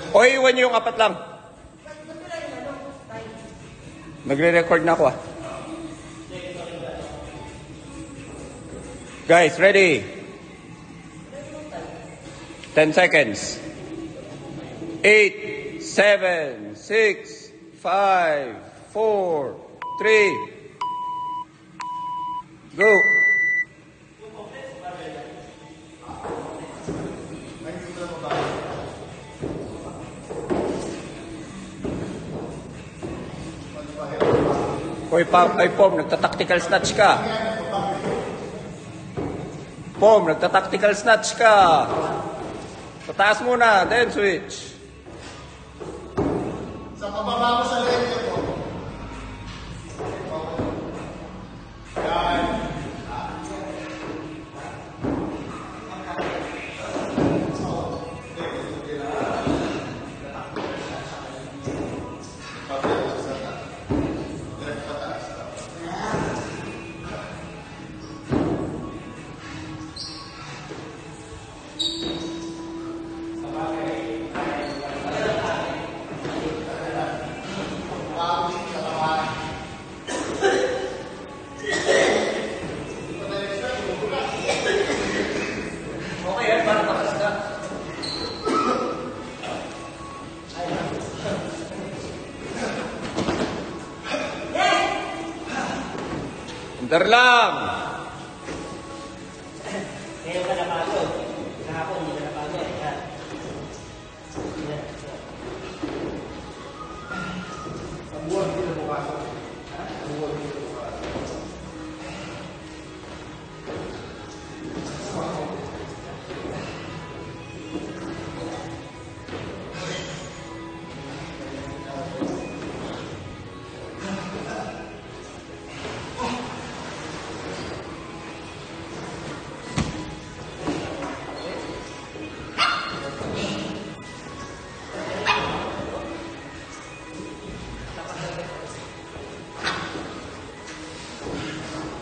O iwan nyo yung apat lang. Nagre-record na ako ah. Guys, ready? 10 seconds. 8, 7, 6, 5, 4, 3. Go. Hoy, Pom, nagta-tactical snatch ka. Pom, nagta-tactical snatch ka. Pataas muna, then switch. Sa pababa mo sa leg niyo po. Yan. Under lang. Ngayon ka napagod. Kahapon hindi ka napagod. Pabuhan dito bukas. Pabuhan dito bukas.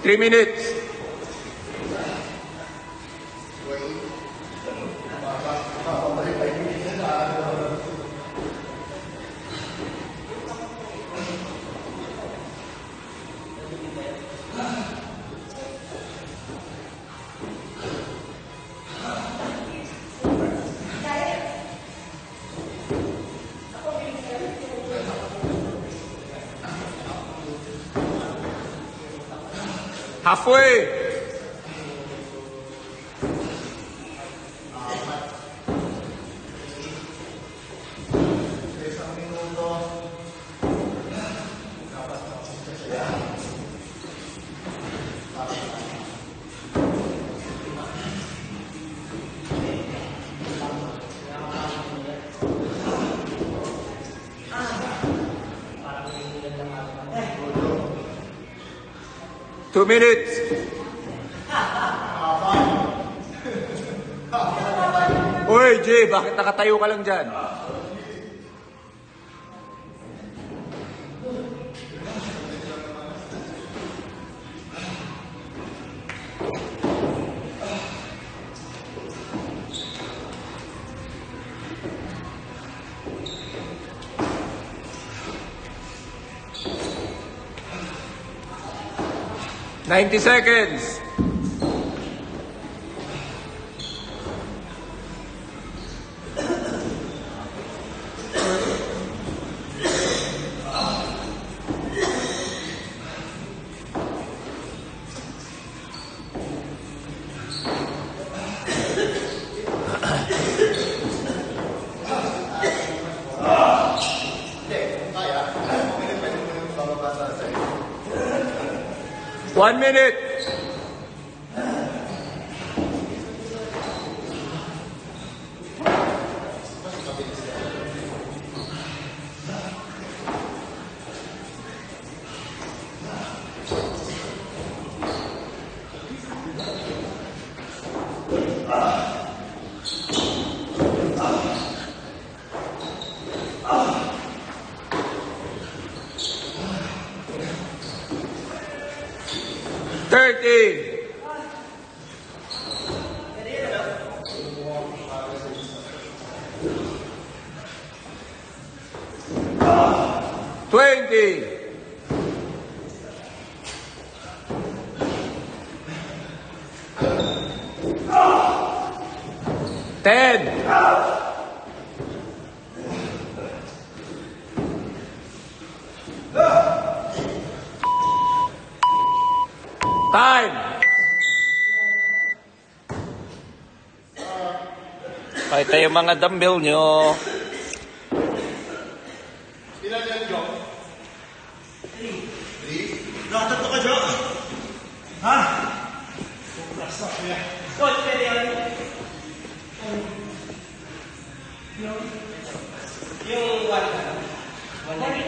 3 minutes. Halfway. Two minutes. Uy, Jay, bakit nakatayo ka lang dyan? Ninety seconds. One minute. 20. 10. Time. Pakita yung mga dumbbell nyo. Ilan yan, Joe? Nakatatlo ka, Joe? Ha? Last up, yeah. Coach, pwede yan. Yung one.